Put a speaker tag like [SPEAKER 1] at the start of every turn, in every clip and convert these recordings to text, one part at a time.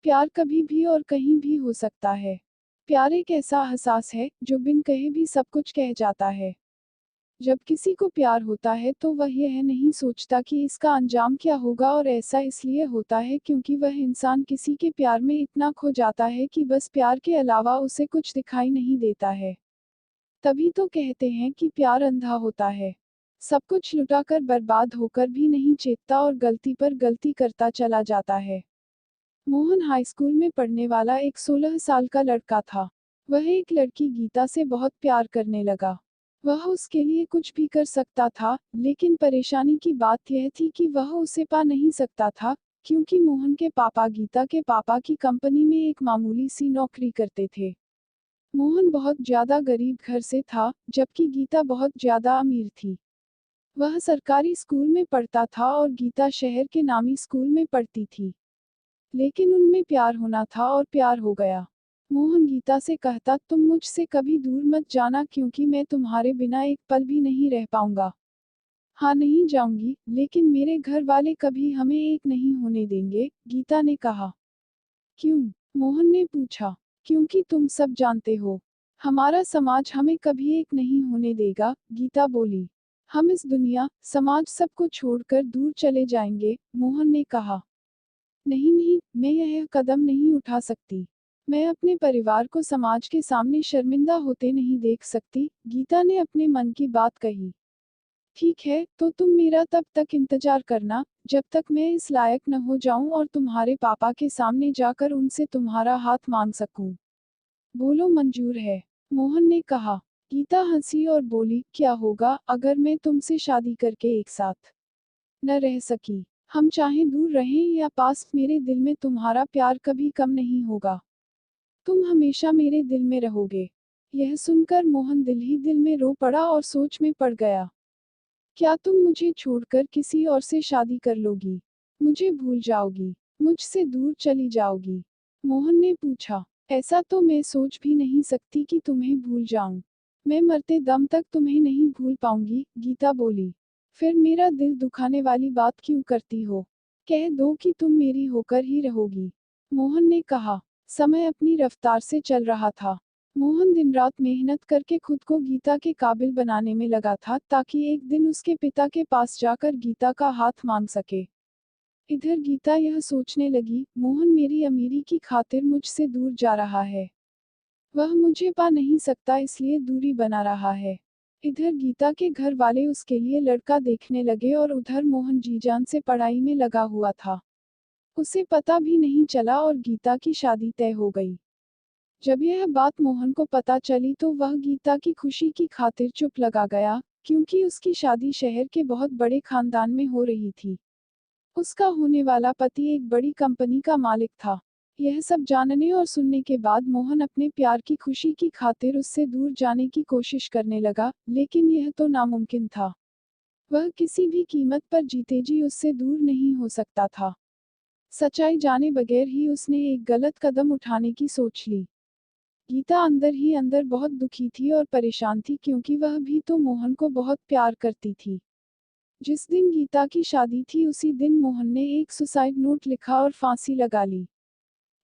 [SPEAKER 1] प्यार कभी भी और कहीं भी हो सकता है। प्यार एक ऐसा एहसास है जो बिन कहे भी सब कुछ कह जाता है। जब किसी को प्यार होता है तो वह यह नहीं सोचता कि इसका अंजाम क्या होगा, और ऐसा इसलिए होता है क्योंकि वह इंसान किसी के प्यार में इतना खो जाता है कि बस प्यार के अलावा उसे कुछ दिखाई नहीं देता है। तभी तो कहते हैं कि प्यार अंधा होता है। सब कुछ लुटाकर बर्बाद होकर भी नहीं चेतता और गलती पर गलती करता चला जाता है। मोहन हाई स्कूल में पढ़ने वाला एक 16 साल का लड़का था। वह एक लड़की गीता से बहुत प्यार करने लगा। वह उसके लिए कुछ भी कर सकता था, लेकिन परेशानी की बात यह थी कि वह उसे पा नहीं सकता था, क्योंकि मोहन के पापा गीता के पापा की कंपनी में एक मामूली सी नौकरी करते थे। मोहन बहुत ज्यादा गरीब घर से था, जबकि गीता बहुत ज्यादा अमीर थी। वह सरकारी स्कूल में पढ़ता था और गीता शहर के नामी स्कूल में पढ़ती थी। लेकिन उनमें प्यार होना था और प्यार हो गया। मोहन गीता से कहता, तुम मुझसे कभी दूर मत जाना क्योंकि मैं तुम्हारे बिना एक पल भी नहीं रह पाऊंगा। हाँ, नहीं जाऊंगी, लेकिन मेरे घर वाले कभी हमें एक नहीं होने देंगे, गीता ने कहा। क्यों? मोहन ने पूछा। क्योंकि तुम सब जानते हो, हमारा समाज हमें कभी एक नहीं होने देगा, गीता बोली। हम इस दुनिया, समाज सबको छोड़कर दूर चले जाएंगे, मोहन ने कहा। नहीं नहीं, मैं यह कदम नहीं उठा सकती। मैं अपने परिवार को समाज के सामने शर्मिंदा होते नहीं देख सकती, गीता ने अपने मन की बात कही। ठीक है, तो तुम मेरा तब तक इंतजार करना, जब तक मैं इस लायक न हो जाऊं और तुम्हारे पापा के सामने जाकर उनसे तुम्हारा हाथ मांग सकूं। बोलो मंजूर है? मोहन ने कहा। गीता हंसी और बोली, क्या होगा अगर मैं तुमसे शादी करके एक साथ न रह सकी? हम चाहे दूर रहें या पास, मेरे दिल में तुम्हारा प्यार कभी कम नहीं होगा। तुम हमेशा मेरे दिल में रहोगे। यह सुनकर मोहन दिल ही दिल में रो पड़ा और सोच में पड़ गया। क्या तुम मुझे छोड़कर किसी और से शादी कर लोगी? मुझे भूल जाओगी? मुझसे दूर चली जाओगी? मोहन ने पूछा। ऐसा तो मैं सोच भी नहीं सकती कि तुम्हें भूल जाऊं। मैं मरते दम तक तुम्हें नहीं भूल पाऊंगी, गीता बोली। फिर मेरा दिल दुखाने वाली बात क्यों करती हो? कह दो कि तुम मेरी होकर ही रहोगी। मोहन ने कहा। समय अपनी रफ्तार से चल रहा था। मोहन दिन रात मेहनत करके खुद को गीता के काबिल बनाने में लगा था, ताकि एक दिन उसके पिता के पास जाकर गीता का हाथ मांग सके। इधर गीता यह सोचने लगी, मोहन मेरी अमीरी की खातिर मुझसे दूर जा रहा है। वह मुझे पा नहीं सकता, इसलिए दूरी बना रहा है। इधर गीता के घर वाले उसके लिए लड़का देखने लगे और उधर मोहन जीजान से पढ़ाई में लगा हुआ था। उसे पता भी नहीं चला और गीता की शादी तय हो गई। जब यह बात मोहन को पता चली तो वह गीता की खुशी की खातिर चुप लगा गया, क्योंकि उसकी शादी शहर के बहुत बड़े खानदान में हो रही थी। उसका होने वाला पति एक बड़ी कंपनी का मालिक था। यह सब जानने और सुनने के बाद मोहन अपने प्यार की खुशी की खातिर उससे दूर जाने की कोशिश करने लगा, लेकिन यह तो नामुमकिन था। वह किसी भी कीमत पर जीते जी उससे दूर नहीं हो सकता था। सच्चाई जाने बगैर ही उसने एक गलत कदम उठाने की सोच ली। गीता अंदर ही अंदर बहुत दुखी थी और परेशान थी, क्योंकि वह भी तो मोहन को बहुत प्यार करती थी। जिस दिन गीता की शादी थी उसी दिन मोहन ने एक सुसाइड नोट लिखा और फांसी लगा ली।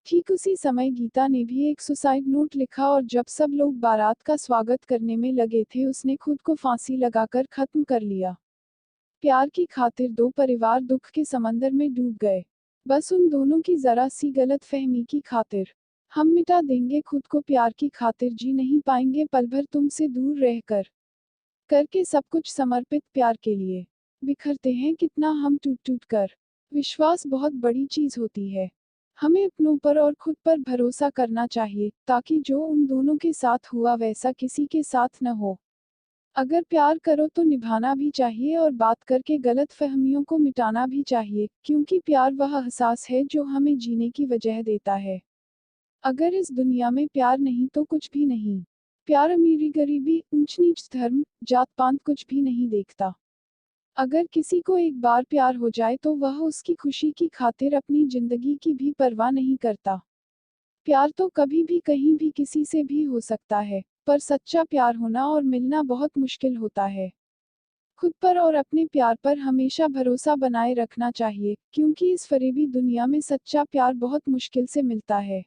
[SPEAKER 1] ठीक उसी समय गीता ने भी एक सुसाइड नोट लिखा और जब सब लोग बारात का स्वागत करने में लगे थे उसने खुद को फांसी लगाकर खत्म कर लिया। प्यार की खातिर दो परिवार दुख के समंदर में डूब गए। बस उन दोनों की जरा सी गलत फहमी की खातिर। हम मिटा देंगे खुद को प्यार की खातिर, जी नहीं पाएंगे पल भर तुमसे दूर रहकर। करके सब कुछ समर्पित प्यार के लिए। बिखरते हैं कितना हम टूट टूट कर। विश्वास बहुत बड़ी चीज होती है। हमें अपनों पर और खुद पर भरोसा करना चाहिए, ताकि जो उन दोनों के साथ हुआ वैसा किसी के साथ न हो। अगर प्यार करो तो निभाना भी चाहिए और बात करके गलत फहमियों को मिटाना भी चाहिए, क्योंकि प्यार वह एहसास है जो हमें जीने की वजह देता है। अगर इस दुनिया में प्यार नहीं तो कुछ भी नहीं। प्यार अमीरी गरीबी ऊंच नीच धर्म जात पात कुछ भी नहीं देखता। अगर किसी को एक बार प्यार हो जाए तो वह उसकी खुशी की खातिर अपनी जिंदगी की भी परवाह नहीं करता। प्यार तो कभी भी कहीं भी किसी से भी हो सकता है, पर सच्चा प्यार होना और मिलना बहुत मुश्किल होता है। खुद पर और अपने प्यार पर हमेशा भरोसा बनाए रखना चाहिए, क्योंकि इस फरेबी दुनिया में सच्चा प्यार बहुत मुश्किल से मिलता है।